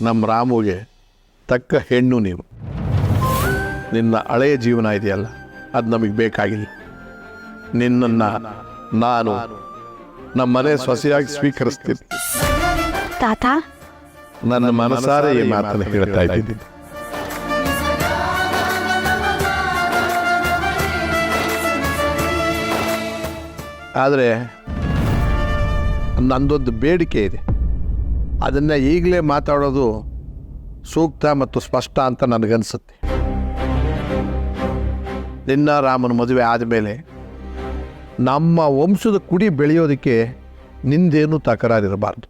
ನಮ್ಮ ರಾಮುಗೆ ತಕ್ಕ ಹೆಣ್ಣು ನೀನು. ನಿನ್ನ ಹಳೆಯ ಜೀವನ ಇದೆಯಲ್ಲ, ಅದು ನಮಗೆ ಬೇಕಾಗಿಲ್ಲ. ನಿನ್ನನ್ನು ನಾನು ನಮ್ಮ ಮನೆ ಸೊಸೆಯಾಗಿ ಸ್ವೀಕರಿಸ್ತೀನಿ. ತಾತ, ನನ್ನ ಮನಸಾರೆ ಈ ಮಾತನ್ನು ಹೇಳ್ತಾ ಇದ್ದೀನಿ. ಆದರೆ ನಂದೊಂದು ಬೇಡಿಕೆ ಇದೆ. ಅದನ್ನು ಈಗಲೇ ಮಾತಾಡೋದು ಸೂಕ್ತ ಮತ್ತು ಸ್ಪಷ್ಟ ಅಂತ ನನಗನ್ಸುತ್ತೆ. ನಿನ್ನ ರಾಮನ ಮದುವೆ ಆದಮೇಲೆ ನಮ್ಮ ವಂಶದ ಕುಡಿ ಬೆಳೆಯೋದಕ್ಕೆ ನಿಂದೇನೂ ತಕರಾರಿರಬಾರ್ದು.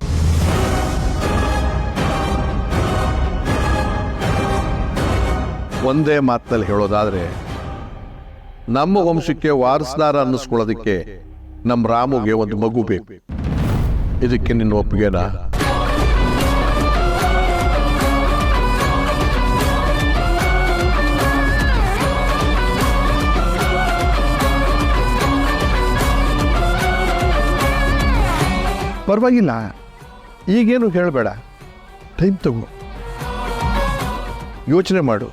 ಒಂದೇ ಮಾತಿನಲ್ಲಿ ಹೇಳೋದಾದರೆ, ನಮ್ಮ ವಂಶಕ್ಕೆ ವಾರಸ್ದಾರ ಅನ್ನಿಸ್ಕೊಳ್ಳೋದಕ್ಕೆ ನಮ್ಮ ರಾಮುಗೆ ಒಂದು ಮಗು ಬೇಕು. ಇದಕ್ಕೆ ನಿನ್ನ ಒಪ್ಪಿಗೆನಾ? ಪರವಾಗಿಲ್ಲ, ಈಗೇನು ಹೇಳಬೇಡ, ಟೈಮ್ ತಗೋ, ಯೋಚನೆ ಮಾಡು.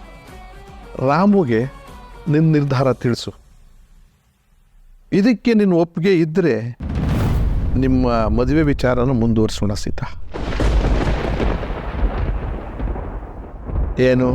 ರಾಮುಗೆ ನಿನ್ನ ನಿರ್ಧಾರ ತಿಳಿಸು. ಇದಕ್ಕೆ ನಿನ್ನ ಒಪ್ಪಿಗೆ ಇದ್ದರೆ ನಿಮ್ಮ ಮದುವೆ ವಿಚಾರನ ಮುಂದುವರಿಸೋಣ ಸೀತಾ. ಏನು?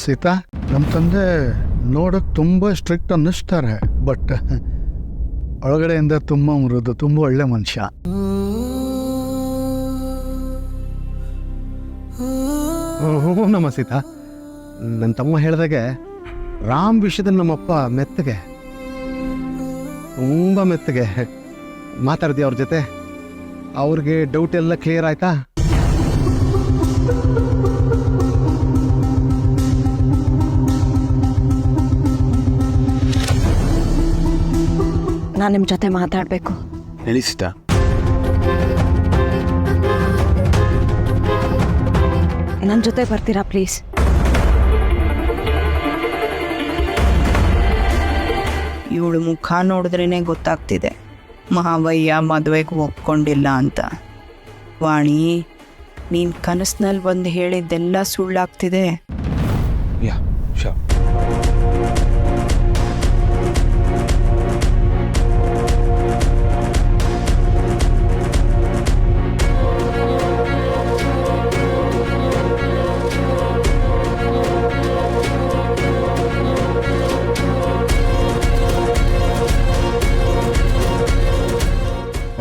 ಸೀತಾ, ನಮ್ಮ ತಂದೆ ನೋಡೋಕೆ ತುಂಬ ಸ್ಟ್ರಿಕ್ಟ್ ಅನ್ನಿಸ್ತಾರೆ, ಬಟ್ ಒಳಗಡೆಯಿಂದ ತುಂಬ ಮೃದು, ತುಂಬ ಒಳ್ಳೆ ಮನುಷ್ಯ. ನಮ್ಮ ಸೀತಾ, ನನ್ನ ತಮ್ಮ ಹೇಳಿದಾಗೆ ರಾಮ್ ವಿಷಯದಲ್ಲಿ ನಮ್ಮಪ್ಪ ಮೆತ್ತಗೆ, ತುಂಬ ಮೆತ್ತಗೆ ಮಾತಾಡಿದ್ವಿ ಅವ್ರ ಜೊತೆ. ಅವ್ರಿಗೆ ಡೌಟ್ ಎಲ್ಲ ಕ್ಲಿಯರ್ ಆಯ್ತಾ? ನಾನು ನಿಮ್ಮ ಜೊತೆ ಮಾತಾಡಬೇಕು. ಹೇಳಿ ಸೀತಾ. ನನ್ನ ಜೊತೆ ಬರ್ತೀರಾ ಪ್ಲೀಸ್? ಇವಳು ಮುಖ ನೋಡಿದ್ರೇ ಗೊತ್ತಾಗ್ತಿದೆ ಮಹಾವಯ್ಯ ಮದುವೆಗೆ ಒಪ್ಕೊಂಡಿಲ್ಲ ಅಂತ. ವಾಣಿ, ನೀನು ಕನಸಿನಲ್ಲಿ ಬಂದು ಹೇಳಿದ್ದೆಲ್ಲ ಸುಳ್ಳಾಗ್ತಿದೆ. ಯಾ ಶಾ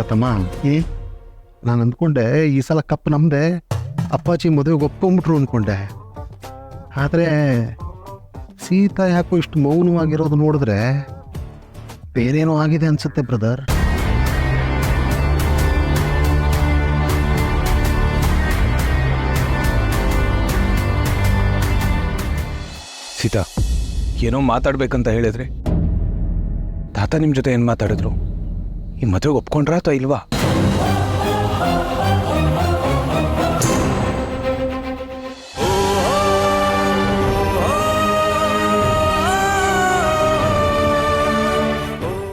ತಮ್ಮ, ನಾನು ಅಂದ್ಕೊಂಡೆ ಈ ಸಲ ಕಪ್ ನಮ್ಮದೆ, ಅಪ್ಪಾಜಿ ಮದುವೆಗೆ ಒಪ್ಕೊಂಬಿಟ್ರು ಅಂದ್ಕೊಂಡೆ. ಆದರೆ ಸೀತಾ ಯಾಕೋ ಇಷ್ಟು ಮೌನವಾಗಿರೋದು ನೋಡಿದ್ರೆ ಬೇರೇನೋ ಆಗಿದೆ ಅನ್ಸುತ್ತೆ ಬ್ರದರ್. ಸೀತಾ, ಏನೋ ಮಾತಾಡ್ಬೇಕಂತ ಹೇಳಿದ್ರೆ ತಾತ ನಿಮ್ಮ ಜೊತೆ ಏನು ಮಾತಾಡಿದ್ರು? ಈ ಮದುವೆಗೆ ಒಪ್ಕೊಂಡ್ರಾ ಅಥವಾ ಇಲ್ವಾ?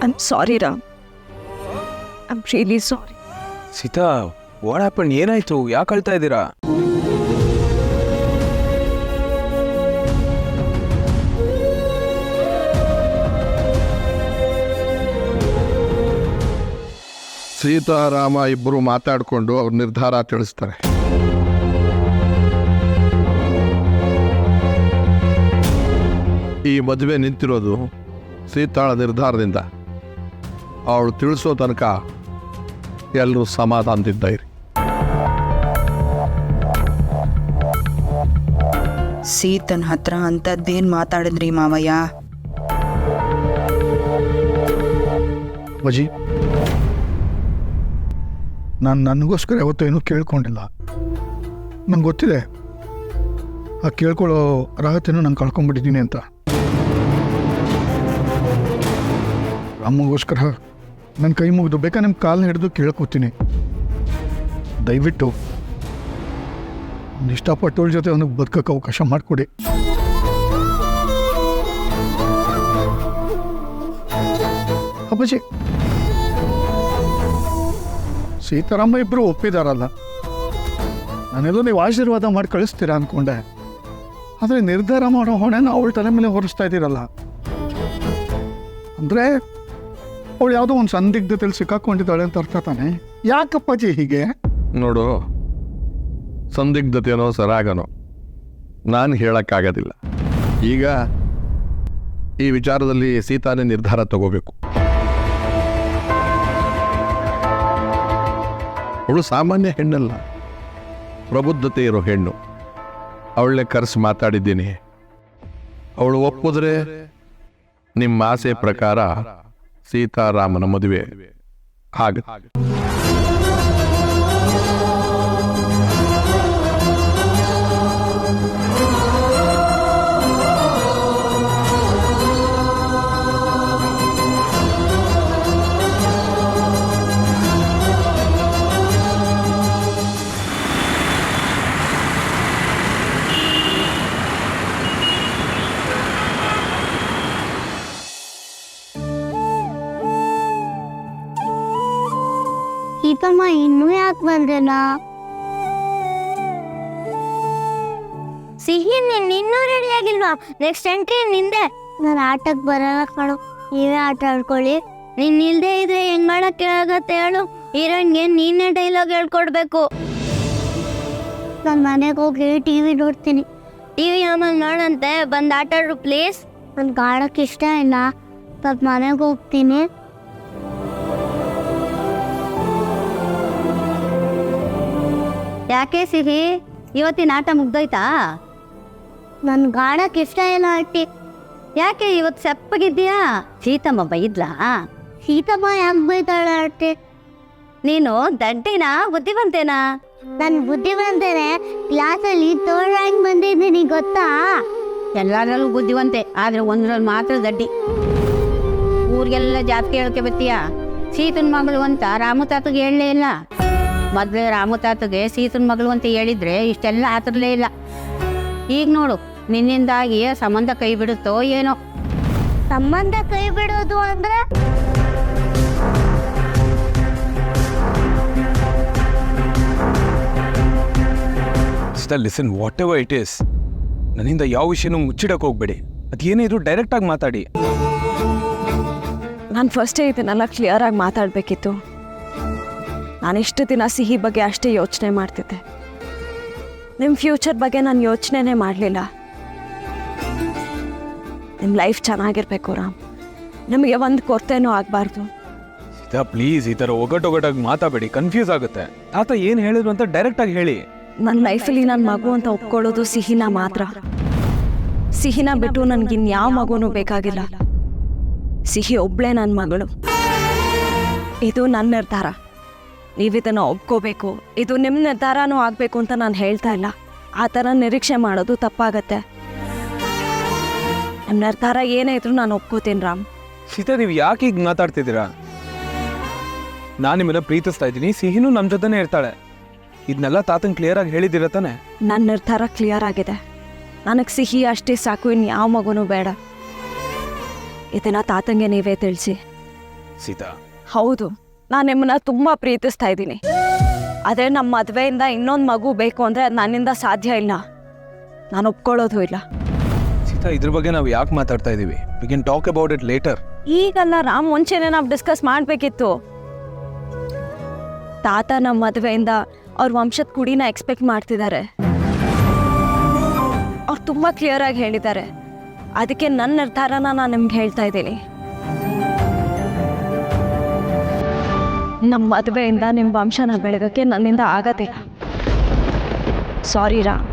I'm sorry, Ram. I'm really sorry. Sita, what happen? ಏನಾಯ್ತು? ಯಾಕೆ ಅಳ್ತಾ ಇದ್ದೀರಾ? ಸೀತಾರಾಮ ಇಬ್ಬರು ಮಾತಾಡಿಕೊಂಡು ಅವ್ರ ನಿರ್ಧಾರ ತಿಳಿಸ್ತಾರೆ. ಈ ಮದುವೆ ನಿಂತಿರೋದು ಸೀತಾಳ ನಿರ್ಧಾರದಿಂದ. ಅವಳು ತಿಳಿಸೋ ತನಕ ಎಲ್ಲರೂ ಸಮಾಧಾನದಿಂದ ಇರಿ. ಸೀತನ ಹತ್ರ ಅಂಥದ್ದೇನು ಮಾತಾಡಿದ್ರಿ ಮಾವಯ್ಯ? ಅಪ್ಪಾಜಿ, ನಾನು ನನಗೋಸ್ಕರ ಯಾವತ್ತೂ ಏನೂ ಕೇಳ್ಕೊಂಡಿಲ್ಲ. ನಂಗೆ ಗೊತ್ತಿದೆ ಆ ಕೇಳ್ಕೊಳ್ಳೋ ಅರ್ಹತೆನೂ ನಾನು ಕಳ್ಕೊಂಡ್ಬಿಟ್ಟಿದ್ದೀನಿ ಅಂತ. ರಾಮಗೋಸ್ಕರ ನನ್ನ ಕೈ ಮುಗಿದು ಬೇಕಾ ನಿಮ್ಮ ಕಾಲನ್ನ ಹಿಡಿದು ಕೇಳ್ಕೊತೀನಿ, ದಯವಿಟ್ಟು ಒಂದು ಇಷ್ಟಪಟ್ಟೋಳ ಜೊತೆ ಅವನಿಗೆ ಬದುಕೋಕ್ಕೆ ಅವಕಾಶ ಮಾಡಿಕೊಡಿ. ಅಪ್ಪಾಜಿ, ಸೀತಾರಾಮ ಇಬ್ಬರು ಒಪ್ಪಿದಾರಲ್ಲ, ನಾನೆಲ್ಲೋ ನೀವು ಆಶೀರ್ವಾದ ಮಾಡಿ ಕಳಿಸ್ತೀರಾ ಅಂದ್ಕೊಂಡೆ. ಆದರೆ ನಿರ್ಧಾರ ಮಾಡೋ ಹೊಣೆನ ಅವಳ ತಲೆ ಮೇಲೆ ಹೊರಿಸ್ತಾ ಇದ್ದೀರಲ್ಲ. ಅಂದರೆ ಅವಳು ಯಾವುದೋ ಒಂದು ಸಂದಿಗ್ಧತೆಯಲ್ಲಿ ಸಿಕ್ಕಾಕೊಂಡಿದ್ದಾಳೆ ಅಂತ ಅರ್ಥ ತಾನೆ? ಯಾಕಪ್ಪಾಜಿ ಹೀಗೆ? ನೋಡು, ಸಂದಿಗ್ಧತೆನೋ ಸರಾಗನೋ ನಾನು ಹೇಳೋಕ್ಕಾಗೋದಿಲ್ಲ. ಈಗ ಈ ವಿಚಾರದಲ್ಲಿ ಸೀತಾನೇ ನಿರ್ಧಾರ ತಗೋಬೇಕು. ಅವಳು ಸಾಮಾನ್ಯ ಹೆಣ್ಣಲ್ಲ, ಪ್ರಬುದ್ಧತೆ ಇರೋ ಹೆಣ್ಣು. ಅವಳನ್ನೇ ಕರೆಸಿ ಮಾತಾಡಿದ್ದೀನಿ. ಅವಳು ಒಪ್ಪಿದ್ರೆ ನಿಮ್ಮ ಆಸೆ ಪ್ರಕಾರ ಸೀತಾರಾಮನ ಮದುವೆ ಆಗುತ್ತೆ. ಸೀತಮ್ಮ ಇನ್ನೂ ಯಾಕೆ ಬಂದಿಲ್ಲ? ಸಿಹಿ, ನೀನ್ ಇನ್ನೂ ರೆಡಿ ಆಗಿಲ್ವಾ? ನೆಕ್ಸ್ಟ್ ಎಂಟ್ರಿ ನಿಂದೆ. ನಾನು ಆಟಕ್ಕೆ ಬರಲ್ಲ ಕಣೋ, ನೀವೇ ಆಟ ಆಡ್ಕೊಳ್ಳಿ. ನೀನ್ ಇಲ್ದೇ ಇದ್ರೆ ಹೆಂಗ್ ಮಾಡಕ್ಕೆ ಆಗತ್ತೆ ಹೇಳು? ಹೀರೋಯಿನ್ಗೆ ನೀನೇ ಡೈಲಾಗ್ ಹೇಳ್ಕೊಡ್ಬೇಕು. ನಾನು ಮನೆಗೆ ಹೋಗಿ ಟಿವಿ ನೋಡ್ತೀನಿ. ಟಿವಿ ಆಮೇಲೆ ನೋಡಂತೆ, ಬಂದು ಆಟ ಆಡ್ರು ಪ್ಲೀಸ್. ನನ್ಗೆ ಆಡೋಕ್ಕೆ ಇಷ್ಟ ಇಲ್ಲ, ಸ್ವಲ್ಪ ಮನೆಗೆ ಹೋಗ್ತೀನಿ. ಯಾಕೆ ಸಿಹಿ, ಇವತ್ತಿನ ಆಟ ಮುಗ್ದೋಯ್ತಾ? ನನ್ ಗಾಡಕ್ ಇಷ್ಟ ಇಲ್ಲ ಆಂಟಿ. ಯಾಕೆ ಇವತ್ತು ಸಪ್ಪಗಿದ್ದೀಯಾ? ಸೀತಮ್ಮ ಬೈದ್ಲಾ? ಸೀತಮ್ಮ ಯಾಕೆ ಬೈತಾಳೆ ಆಂಟಿ? ನೀನು ದಡ್ಡಿನ ಬುದ್ಧಿವಂತೇನಾ? ನನ್ ಬುದ್ಧಿವಂತೇನೆ, ಕ್ಲಾಸಲ್ಲಿ ಥರ್ಡ್ ರ್ಯಾಂಕ್ ಬಂದಿದ್ದೀನಿ ಗೊತ್ತಾ? ಎಲ್ಲರಲ್ಲೂ ಬುದ್ಧಿವಂತೆ, ಆದ್ರೆ ಒಂದ್ರಲ್ಲಿ ಮಾತ್ರ ದಡ್ಡಿ. ಊರಿಗೆಲ್ಲ ಜಾಸ್ತಿ ಹೇಳಕ್ಕೆ ಬತ್ತೀಯಾ? ಸೀತನ್ ಮಗಳು ಅಂತ ರಾಮು ತಾತಗೆ ಹೇಳಲೇ ಇಲ್ಲ. ಮೊದಲೇ ರಾಮು ತಾತಗೆ ಸೀತನ ಮಗಳು ಅಂತ ಹೇಳಿದ್ರೆ ಇಷ್ಟೆಲ್ಲ ಆತಿರ್ಲೇ ಇಲ್ಲ. ಈಗ ನೋಡು, ನಿನ್ನಿಂದಾಗಿ ಸಂಬಂಧ ಕೈ ಬಿಡುತ್ತೋ ಏನೋ. ಸಂಬಂಧ ಕೈ ಬಿಡೋದು ಅಂದ್ರೆ? Listen, what ever it is, ನನ್ನಿಂದ ಯಾವ ವಿಷಯನೂ ಮುಚ್ಚಿಡಕ್ಕೆ ಹೋಗ್ಬೇಡಿ. ಅದೇನೇ ಇದು ಡೈರೆಕ್ಟಾಗಿ ಮಾತಾಡಿ. ನಾನು ಫಸ್ಟೇ ಇದನ್ನೆಲ್ಲ ಕ್ಲಿಯರಾಗಿ ಮಾತಾಡಬೇಕಿತ್ತು. ನಾನಿಷ್ಟು ದಿನ ಸಿಹಿ ಬಗ್ಗೆ ಅಷ್ಟೇ ಯೋಚನೆ ಮಾಡ್ತಿದ್ದೆ. ನಿಮ್ಮ ಫ್ಯೂಚರ್ ಬಗ್ಗೆ ನಾನು ಯೋಚನೆನೇ ಮಾಡಲಿಲ್ಲ. ನಿಮ್ಮ ಲೈಫ್ ಚೆನ್ನಾಗಿರ್ಬೇಕು ರಾಮ್, ನಿಮಗೆ ಒಂದು ಕೊರತೆನೂ ಆಗಬಾರ್ದು. ಸೀತಾ ಪ್ಲೀಸ್, ಈ ಥರ ಒಗಟೊಗಟಾಗಿ ಮಾತಾಡಬೇಡಿ, ಕನ್ಫ್ಯೂಸ್ ಆಗುತ್ತೆ. ತಾತ ಏನು ಹೇಳಿದ್ರು ಅಂತ ಡೈರೆಕ್ಟಾಗಿ ಹೇಳಿ. ನನ್ನ ಲೈಫಲ್ಲಿ ನನ್ನ ಮಗು ಅಂತ ಒಪ್ಕೊಳ್ಳೋದು ಸಿಹಿನ ಮಾತ್ರ. ಸಿಹಿನ ಬಿಟ್ಟು ನನಗಿನ್ಯಾವ ಮಗುನೂ ಬೇಕಾಗಿಲ್ಲ. ಸಿಹಿ ಒಬ್ಳೇ ನನ್ನ ಮಗಳು. ಇದು ನನ್ನ ನಿರ್ಧಾರ, ನೀವಿದನ್ನು ಒಪ್ಕೋಬೇಕು. ಇದು ನಿಮ್ಮ ನಿರ್ಧಾರನೂ ಆಗಬೇಕು ಅಂತ ನಾನು ಹೇಳ್ತಾ ಇಲ್ಲ. ಆ ಥರ ನಿರೀಕ್ಷೆ ಮಾಡೋದು ತಪ್ಪಾಗತ್ತೆ. ನಿಮ್ಮ ನಿರ್ಧಾರ ಏನೇ ಇದ್ರೂ ನಾನು ಒಪ್ಕೋತೀನಿ ರಾಮ್. ಸೀತಾ, ನೀವು ಯಾಕೆ ಈಗ ಮಾತಾಡ್ತಿದ್ದೀರಾ? ನಾನು ನಿಮ್ಮನ್ನ ಪ್ರೀತಿಸ್ತಾ ಇದ್ದೀನಿ, ಸಿಹಿನೂ ನಮ್ಮ ಜೊತೆನೇ ಇರ್ತಾಳೆ. ಇದನ್ನೆಲ್ಲ ತಾತಂಗೆ ಕ್ಲಿಯರಾಗಿ ಹೇಳಿದ್ದೀರ ತಾನೆ? ನನ್ನ ನಿರ್ಧಾರ ಕ್ಲಿಯರ್ ಆಗಿದೆ. ನನಗೆ ಸಿಹಿ ಅಷ್ಟೇ ಸಾಕು, ಇನ್ನು ಯಾವ ಮಗುನೂ ಬೇಡ. ಇದನ್ನು ತಾತಂಗೆ ನೀವೇ ತಿಳಿಸಿ. ಸೀತಾ, ಹೌದು, ನಾನು ನಿಮ್ಮನ್ನ ತುಂಬ ಪ್ರೀತಿಸ್ತಾ ಇದ್ದೀನಿ. ಆದರೆ ನಮ್ಮ ಮದುವೆಯಿಂದ ಇನ್ನೊಂದು ಮಗು ಬೇಕು ಅಂದರೆ ಅದು ನನ್ನಿಂದ ಸಾಧ್ಯ ಇಲ್ಲ. ನಾನು ಒಪ್ಕೊಳ್ಳೋದು ಇಲ್ಲ. ಸೀತಾ, ಇದ್ರ ಬಗ್ಗೆ ನಾವು ಯಾಕೆ ಮಾತಾಡ್ತಾ ಇದ್ದೀವಿ? We can talk about it later. ಈಗಲ್ಲ ರಾಮ್, ಮುಂಚೆನೇ ನಾವು ಡಿಸ್ಕಸ್ ಮಾಡಬೇಕಿತ್ತು. ತಾತ ನಮ್ಮ ಮದುವೆಯಿಂದ ಅವ್ರ ವಂಶದ ಕುಡಿನ ಎಕ್ಸ್ಪೆಕ್ಟ್ ಮಾಡ್ತಿದ್ದಾರೆ. ಅವ್ರು ತುಂಬ ಕ್ಲಿಯರಾಗಿ ಹೇಳಿದ್ದಾರೆ. ಅದಕ್ಕೆ ನನ್ನ ನಿರ್ಧಾರನ ನಾನು ನಿಮ್ಗೆ ಹೇಳ್ತಾ ಇದ್ದೀನಿ. ನಮ್ಮ ಮದುವೆಯಿಂದ ನಿಮ್ಮ ವಂಶನ ಬೆಳಗಕ್ಕೆ ನನ್ನಿಂದ ಆಗತ್ತೆ. ಸಾರಿ ರಾಮ್.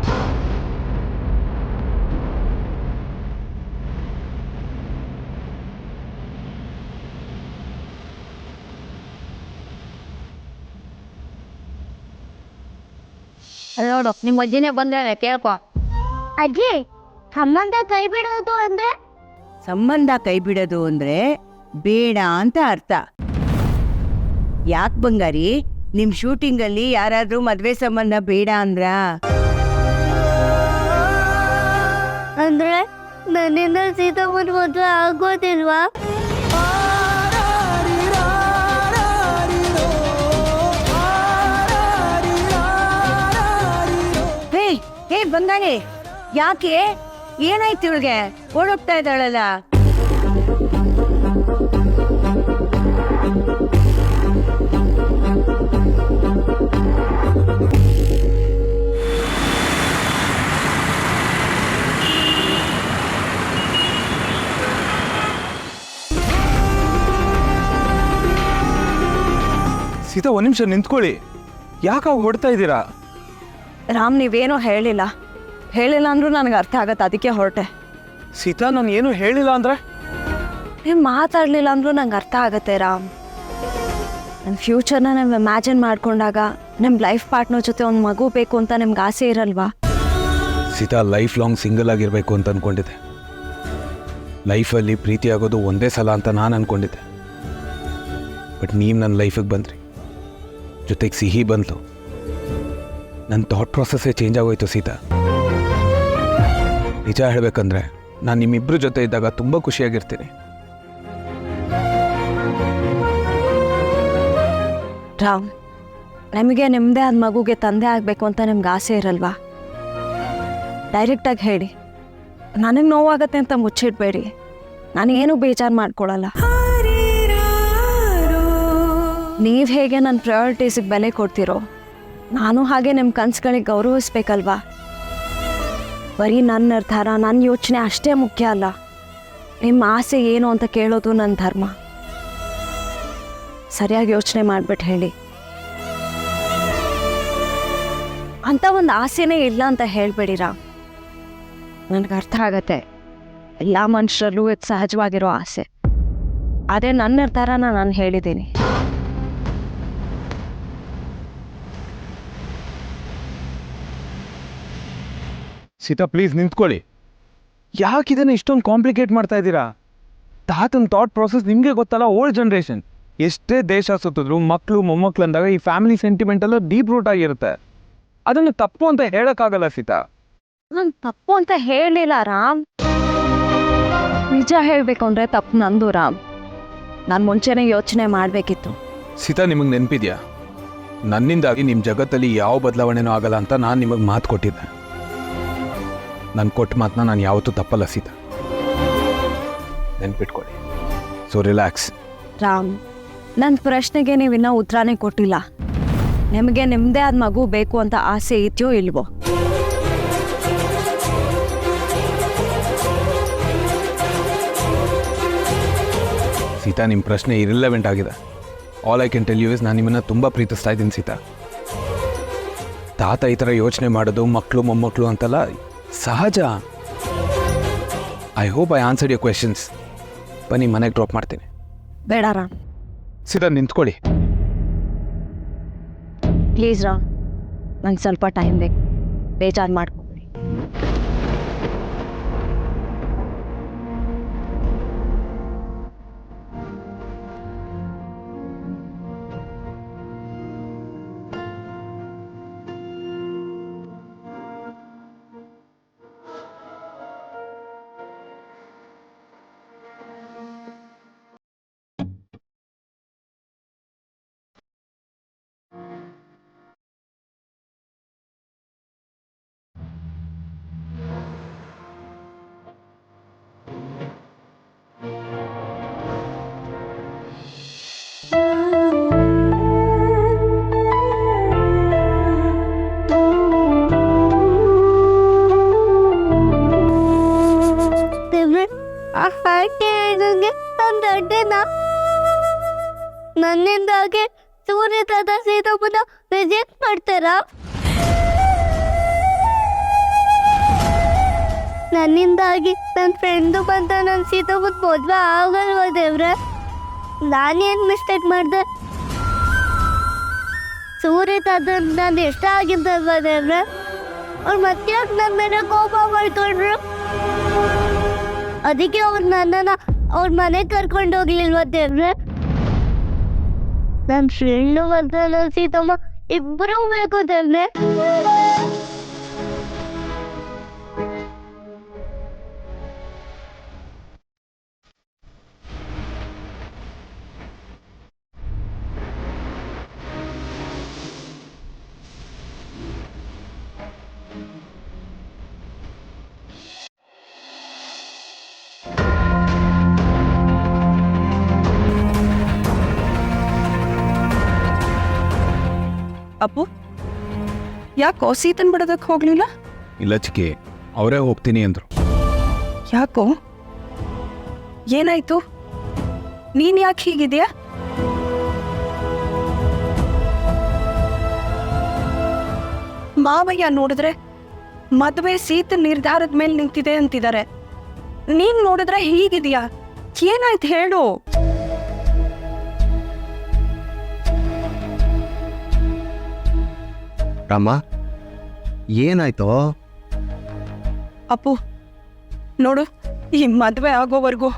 ನೋಡು ನಿಮ್ಮ ಅಜ್ಜಿನೇ ಬಂದ್ರೆ ಕೇಳ್ಕೊ. ಅಜ್ಜಿ, ಸಂಬಂಧ ಕೈ ಬಿಡೋದು ಅಂದ್ರೆ? ಸಂಬಂಧ ಕೈ ಬಿಡೋದು ಅಂದ್ರೆ ಬೇಡ ಅಂತ ಅರ್ಥ. ಯಾಕೆ ಬಂಗಾರಿ, ನಿಮ್ ಶೂಟಿಂಗಲ್ಲಿ ಯಾರಾದ್ರೂ ಮದ್ವೆ ಸಂಬಂಧ ಬೇಡ ಅಂದ್ರಾ? ಅಂದ್ರೆ ನನ್ನಿಂದ ಸೀತಮ್ಮನ ಮದುವೆ ಆಗೋದಿಲ್ವಾ? ಹೇ ಬಂಗಾರಿ, ಯಾಕೆ, ಏನಾಯ್ತು ಇವಳಿಗೆ? ಓಡೋಗ್ತಾ ಇದ್ದಾಳಲ್ಲ. ಸೀತಾ, ಒಂದು ನಿಮಿಷ ನಿಂತ್ಕೊಳ್ಳಿ. ಯಾಕೆ ಹೊಡ್ತಾ ಇದ್ದೀರಾ? ರಾಮ್, ನೀವೇನೂ ಹೇಳಿಲ್ಲ ಅಂದರೂ ನನಗೆ ಅರ್ಥ ಆಗತ್ತೆ, ಅದಕ್ಕೆ ಹೊರಟೆ. ಸೀತಾ, ನಾನು ಏನು ಹೇಳಿಲ್ಲ ಅಂದರೆ? ನೀವು ಮಾತಾಡಲಿಲ್ಲ ಅಂದರೂ ನಂಗೆ ಅರ್ಥ ಆಗತ್ತೆ ರಾಮ್. ನನ್ನ ಫ್ಯೂಚರ್ನ ನಾವು ಇಮ್ಯಾಜಿನ್ ಮಾಡ್ಕೊಂಡಾಗ ನಮ್ಮ ಲೈಫ್ ಪಾರ್ಟ್ನರ್ ಜೊತೆ ಒಂದು ಮಗು ಬೇಕು ಅಂತ ನಿಮ್ಗೆ ಆಸೆ ಇರಲ್ವಾ? ಸೀತಾ, ಲೈಫ್ ಲಾಂಗ್ ಸಿಂಗಲ್ ಆಗಿರಬೇಕು ಅಂತ ಅಂದ್ಕೊಂಡಿದ್ದೆ. ಲೈಫಲ್ಲಿ ಪ್ರೀತಿ ಆಗೋದು ಒಂದೇ ಸಲ ಅಂತ ನಾನು ಅಂದ್ಕೊಂಡಿದ್ದೆ. ಬಟ್ ನೀವು ನನ್ನ ಲೈಫಿಗೆ ಬಂದ್ರಿ, ಜೊತೆಗೆ ಸಿಹಿ ಬಂತು. ನನ್ನ ಥಾಟ್ ಪ್ರಾಸೆಸ್ಸೇ ಚೇಂಜ್ ಆಗೋಯ್ತು ಸೀತಾ. ನಿಜ ಹೇಳಬೇಕಂದ್ರೆ ನಾನು ನಿಮ್ಮಿಬ್ಬರ ಜೊತೆ ಇದ್ದಾಗ ತುಂಬ ಖುಷಿಯಾಗಿರ್ತೀನಿ. ರಾಮ್, ನಮಗೆ ನಿಮ್ಮದೇ ಆದ ಮಗುಗೆ ತಂದೆ ಆಗಬೇಕು ಅಂತ ನಿಮ್ಗೆ ಆಸೆ ಇರಲ್ವಾ? ಡೈರೆಕ್ಟಾಗಿ ಹೇಳಿ. ನನಗೆ ನೋವಾಗತ್ತೆ ಅಂತ ಮುಚ್ಚಿಡಬೇಡಿ. ನಾನೇನು ಬೇಜಾರು ಮಾಡ್ಕೊಳ್ಳಲ್ಲ. ನೀವು ಹೇಗೆ ನನ್ನ ಪ್ರಯಾರಿಟೀಸಿಗೆ ಬೆಲೆ ಕೊಡ್ತೀರೋ, ನಾನು ಹಾಗೆ ನಿಮ್ಮ ಕನಸುಗಳಿಗೆ ಗೌರವಿಸ್ಬೇಕಲ್ವಾ? ಬರೀ ನನ್ನ ನಿರ್ಧಾರ, ನನ್ನ ಯೋಚನೆ ಅಷ್ಟೇ ಮುಖ್ಯ ಅಲ್ಲ. ನಿಮ್ಮ ಆಸೆ ಏನು ಅಂತ ಕೇಳೋದು ನನ್ನ ಧರ್ಮ. ಸರಿಯಾಗಿ ಯೋಚನೆ ಮಾಡಿಬಿಟ್ಟು ಹೇಳಿ. ಅಂತ ಒಂದು ಆಸೆನೇ ಇಲ್ಲ ಅಂತ ಹೇಳಬೇಡಿರಾ. ನನಗೆ ಅರ್ಥ ಆಗತ್ತೆ, ಎಲ್ಲ ಮನುಷ್ಯರಲ್ಲೂ ಇದು ಸಹಜವಾಗಿರೋ ಆಸೆ. ಅದೇ ನನ್ನ ನಿರ್ಧಾರನ ನಾನು ಹೇಳಿದ್ದೀನಿ. ಸೀತಾ, ಪ್ಲೀಸ್ ನಿಂತ್ಕೊಳ್ಳಿ. ಯಾಕೆ ಇದನ್ನು ಇಷ್ಟೊಂದು ಕಾಂಪ್ಲಿಕೇಟ್ ಮಾಡ್ತಾ ಇದ್ದೀರಾ? ತಾತನ ಥಾಟ್ ಪ್ರಾಸೆಸ್ ನಿಮಗೆ ಗೊತ್ತಲ್ಲ. ಓಲ್ಡ್ ಜನ್ರೇಷನ್ ಎಷ್ಟೇ ದೇಶ ಸುತ್ತಿದ್ರು ಮಕ್ಕಳು ಮೊಮ್ಮಕ್ಕಳು ಅಂದಾಗ ಈ ಫ್ಯಾಮಿಲಿ ಸೆಂಟಿಮೆಂಟ್ ಎಲ್ಲ ಡೀಪ್ ರೂಟ್ ಆಗಿರುತ್ತೆ. ಅದನ್ನು ತಪ್ಪು ಅಂತ ಹೇಳೋಕ್ಕಾಗಲ್ಲ ಸೀತಾ. ನಾನು ತಪ್ಪು ಅಂತ ಹೇಳಲಿಲ್ಲ ರಾಮ್. ನಿಜ ಹೇಳಬೇಕು ಅಂದರೆ ತಪ್ಪು ನಂದು ರಾಮ್. ನಾನು ಮುಂಚೆನೇ ಯೋಚನೆ ಮಾಡಬೇಕಿತ್ತು. ಸೀತಾ, ನಿಮಗೆ ನೆನಪಿದೆಯಾ, ನನ್ನಿಂದಾಗಿ ನಿಮ್ಮ ಜಗತ್ತಲ್ಲಿ ಯಾವ ಬದಲಾವಣೆನೂ ಆಗಲ್ಲ ಅಂತ ನಾನು ನಿಮಗೆ ಮಾತು ಕೊಟ್ಟಿದ್ದೆ. ನಾನು ಕೊಟ್ಟ ಮಾತನ್ನ ನಾನು ಯಾವತ್ತೂ ತಪ್ಪಲ್ಲ ಸೀತಾ, ನೆನ್ಪಿಟ್ಕೊಳ್ಳಿ. So relax. ರಾಮ್, ನನ್ನ ಪ್ರಶ್ನೆಗೆ ನೀವು ಇನ್ನೂ ಉತ್ತರನೇ ಕೊಟ್ಟಿಲ್ಲ. ನಿಮಗೆ ನಿಮ್ಮದೇ ಆದ ಮಗು ಬೇಕು ಅಂತ ಆಸೆ ಇದೆಯೋ ಇಲ್ವೋ? ಸೀತಾ, ನಿಮ್ಮ ಪ್ರಶ್ನೆ ಇರಿಲೆವೆಂಟ್ ಆಗಿದೆ. All I can tell you is, ನಾನು ನಿಮ್ಮನ್ನು ತುಂಬ ಪ್ರೀತಿಸ್ತಾ ಇದ್ದೀನಿ ಸೀತಾ. ತಾತ ಈ ಥರ ಯೋಚನೆ ಮಾಡೋದು ಮಕ್ಕಳು ಮೊಮ್ಮಕ್ಕಳು ಅಂತಲ್ಲ ಸಹಜ. I hope I answered your questions. ಬನ್ನಿ, ಮನೆಗೆ ಡ್ರಾಪ್ ಮಾಡ್ತೀನಿ. ಬೇಡ ರಾಮ್, ಸೀತಾ ನಿಂತ್ಕೊಳ್ಳಿ. ಪ್ಲೀಸ್ ರಾಮ್, ನಂಗೆ ಸ್ವಲ್ಪ ಟೈಮ್ ಬೇಕು. ಬೇಜಾರು ಮಾಡ್ಕೊಬೇಡಿ. ನನ್ನಿಂದಾಗಿ ಸೂರ್ಯ ತಾತ ಸೀತಮ್ಮನ ರಿಜೆಕ್ಟ್ ಮಾಡ್ತಾರಾ? ನನ್ನಿಂದಾಗಿ ನನ್ನ ಫ್ರೆಂಡು ಬಂದ ನನ್ನ ಸೀತಮ್ಮನ ಮದ್ವೆ ಆಗಲ್ವ ದೇವ್ರೆ? ನಾನೇನು ಮಿಸ್ಟೇಕ್ ಮಾಡಿದೆ? ಸೂರ್ಯ ತಾತ ನಾನು ಇಷ್ಟ ಆಗಿದ್ದಲ್ವ ದೇವ್ರೆ? ಅವ್ರು ಮತ್ತೆ ನನ್ನ ಮೇಲೆ ಕೋಪ ಮಾಡ್ಕೊಂಡ್ರು. ಅದಕ್ಕೆ ಅವ್ರು ನನ್ನನ್ನು ಅವ್ರ ಮನೆಗೆ ಕರ್ಕೊಂಡು ಹೋಗ್ಲಿಲ್ವ ದೇವ್ರೆ? ನನ್ನ ಫ್ರೆಂಡು ಮತ್ತು ನನ್ನ ಸೀತಮ್ಮ ಇಬ್ಬರೂ ಬೇಕು ದೇವ್ರೆ. ಅಪ್ಪು, ಯಾಕೋ ಸೀತನ್ ಬಿಡೋದಕ್ಕೆ ಹೋಗ್ಲಿಲ್ಲ? ಇಲ್ಲ ಚಿಕ್ಕಿ, ಅವರೇ ಹೋಗ್ತೀನಿ ಅಂದರು. ಯಾಕೋ, ಏನಾಯ್ತು? ನೀನ್ ಯಾಕೆ ಹೀಗಿದ್ಯಾ? ಮಾವಯ್ಯ ನೋಡಿದ್ರೆ ಮದುವೆ ಸೀತನ್ ನಿರ್ಧಾರದ ಮೇಲೆ ನಿಂತಿದೆ ಅಂತಿದ್ದಾರೆ. ನೀನ್ ನೋಡಿದ್ರೆ ಹೀಗಿದ್ಯಾ? ಏನಾಯ್ತು ಹೇಳು. ರಾಮ, ಏನಾಯ್ತು? ಅಪ್ಪು ನೋಡು, ಈ ಮದುವೆ ಆಗೋವರೆಗೂ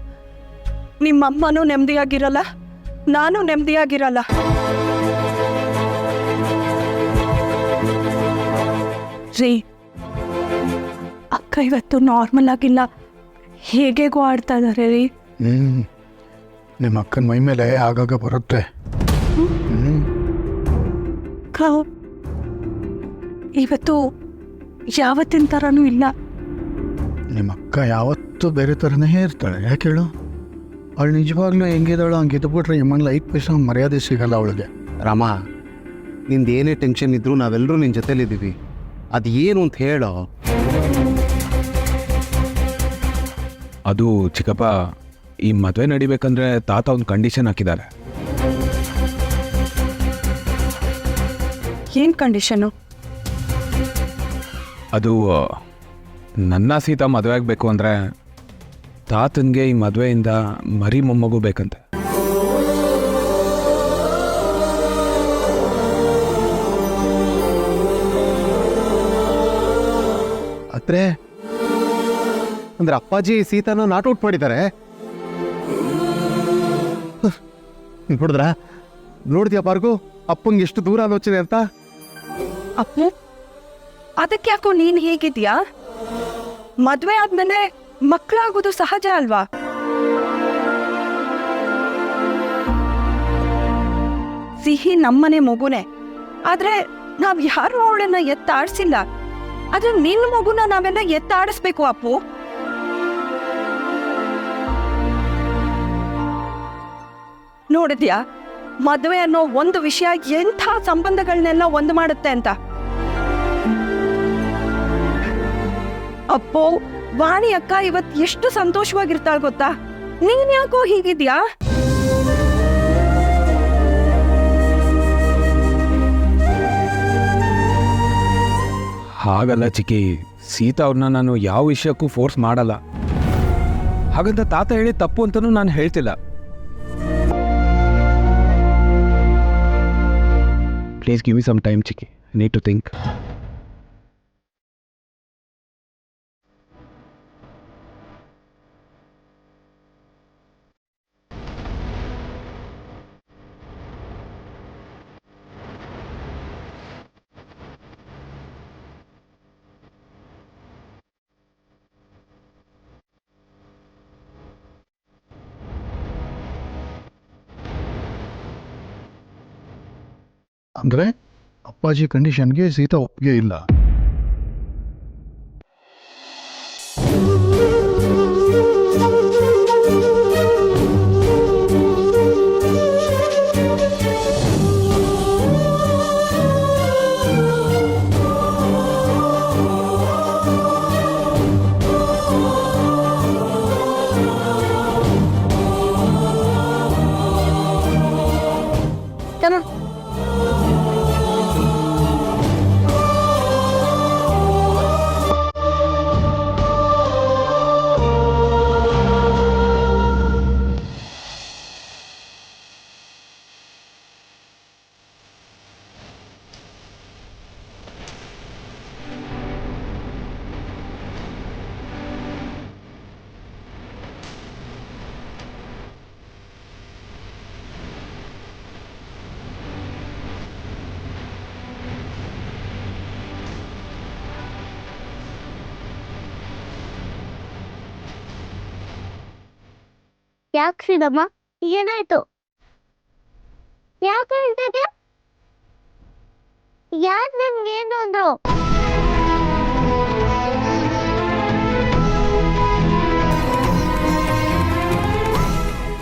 ನಿಮ್ಮಮ್ಮನೂ ನೆಮ್ಮದಿಯಾಗಿರಲ್ಲ, ನಾನು ನೆಮ್ಮದಿಯಾಗಿರಲ್ಲ. ರೀ, ಅಕ್ಕ ಇವತ್ತು ನಾರ್ಮಲ್ ಆಗಿಲ್ಲ, ಹೇಗೇಗೋ ಆಡ್ತಾ ಇದ್ದಾರೆ ರೀ. ನಿಮ್ಮ ಅಕ್ಕನ ಮೈ ಮೇಲೆ ಆಗಾಗ ಬರುತ್ತೆ. ಇವತ್ತು ಯಾವತ್ತಿನ ಥರನೂ ಇಲ್ಲ. ನಿಮ್ಮ ಅಕ್ಕ ಯಾವತ್ತೂ ಬೇರೆ ಥರನೇ ಇರ್ತಾಳೆ. ಯಾಕೆ ಹೇಳು? ಅವಳು ನಿಜವಾಗ್ಲೂ ಹೆಂಗಿದ್ದಾಳು ಹಂಗಿದ್ಬಿಟ್ರೆ ನಿಮ್ಮಂಗ್ಲ 5 ಪೈಸೆ ಮರ್ಯಾದೆ ಸಿಗಲ್ಲ ಅವಳಿಗೆ. ರಾಮ, ನಿಂದು ಏನೇ ಟೆನ್ಷನ್ ಇದ್ರೂ ನಾವೆಲ್ಲರೂ ನಿನ್ನ ಜೊತೆಲಿದ್ದೀವಿ. ಅದು ಏನು ಅಂತ ಹೇಳೋ. ಅದು ಚಿಕ್ಕಪ್ಪ, ಈ ಮದುವೆ ನಡಿಬೇಕಂದ್ರೆ ತಾತ ಒಂದು ಕಂಡೀಷನ್ ಹಾಕಿದ್ದಾರೆ. ಏನು ಕಂಡೀಷನು? ಅದು ನನ್ನ ಸೀತಾ ಮದುವೆ ಆಗಬೇಕು ಅಂದರೆ ತಾತನಿಗೆ ಈ ಮದುವೆಯಿಂದ ಮರಿ ಮೊಮ್ಮಗು ಬೇಕಂತೆ. ಅತ್ರೆ ಅಂದ್ರೆ ಅಪ್ಪಾಜಿ ಸೀತಾನ ನಾಟ್ ಔಟ್ ಮಾಡಿದ್ದಾರೆ. ನೋಡಿದ್ರ, ನೋಡಿದ್ಯಾ ಪಾರ್ಗು ಅಪ್ಪಂಗೆ ಎಷ್ಟು ದೂರ ಆಲೋಚನೆ ಅಂತ? ಅಪ್ಪು, ಅದಕ್ಕೆ ಯಾಕೋ ನೀನ್ ಹೇಗಿದ್ಯಾ? ಮದ್ವೆ ಆದ್ಮೇಲೆ ಮಕ್ಕಳಾಗೋದು ಸಹಜ ಅಲ್ವಾ? ಸಿಹಿ ನಮ್ಮನೆ ಮಗುನೇ, ಆದ್ರೆ ನಾವ್ ಯಾರು ಅವಳನ್ನ ಎತ್ತಾಡ್ಸಿಲ್ಲ. ಆದ್ರೆ ನಿನ್ನ ಮಗುನ ನಾವೆಲ್ಲ ಎತ್ತಾಡಿಸ್ಬೇಕು ಅಪ್ಪು. ನೋಡಿದ್ಯಾ, ಮದ್ವೆ ಅನ್ನೋ ಒಂದು ವಿಷಯ ಎಂಥ ಸಂಬಂಧಗಳನ್ನೆಲ್ಲ ಒಂದು ಮಾಡುತ್ತೆ ಅಂತ. ಅಪ್ಪೋ, ವಾಣಿ ಅಕ್ಕ ಇವತ್ ಎಷ್ಟು ಸಂತೋಷವಾಗಿರ್ತಾಳ ಗೊತ್ತಾ? ನೀನ್ ಯಾಕೋ ಹೀಗಿದ್ಯಾ? ಹಾಗಲ್ಲ ಚಿಕ್ಕಿ, ಸೀತಾ ಅವ್ರನ್ನ ನಾನು ಯಾವ ವಿಷಯಕ್ಕೂ ಫೋರ್ಸ್ ಮಾಡಲ್ಲ. ಹಾಗಂತ ತಾತ ಹೇಳಿ ತಪ್ಪು ಅಂತಲೂ ನಾನು ಹೇಳ್ತಿಲ್ಲ. Please give me some time ಚಿಕ್ಕಿ, ನೀಡ್ ಟು ಥಿಂಕ್. ಅಂದರೆ ಅಪ್ಪಾಜಿ ಕಂಡೀಷನ್ಗೆ ಸೀತಾ ಒಪ್ಪಿಗೆ ಇಲ್ಲ. ಯಾಕೆ ಸೀತಮ್ಮ ಏನಾಯ್ತು? ಯಾಕೆ ಹೇಳ್ತಿದ್ಯಾ? ಯಾರು ನನ್ಗೇನು ಅಂದ್ರು?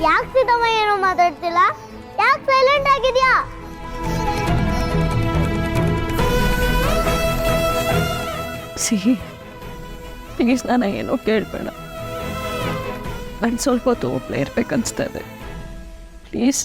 ಯಾಕೆ ಸೀತಮ್ಮ ಏನು ಮಾತಾಡ್ತಿಲ್ಲ? ಯಾಕೆ ಸೈಲೆಂಟ್ ಆಗಿದ್ಯಾ? ಸಿಹಿ ಪ್ಲೀಸ್ ನಾನು ಏನೋ ಕೇಳಬೇಡ. ನಾನು ಸ್ವಲ್ಪ ಹೊತ್ತು ಒಬ್ಬಳೇ ಇರ್ಬೇಕನ್ನಿಸ್ತಾ ಇದೆ. ಪ್ಲೀಸ್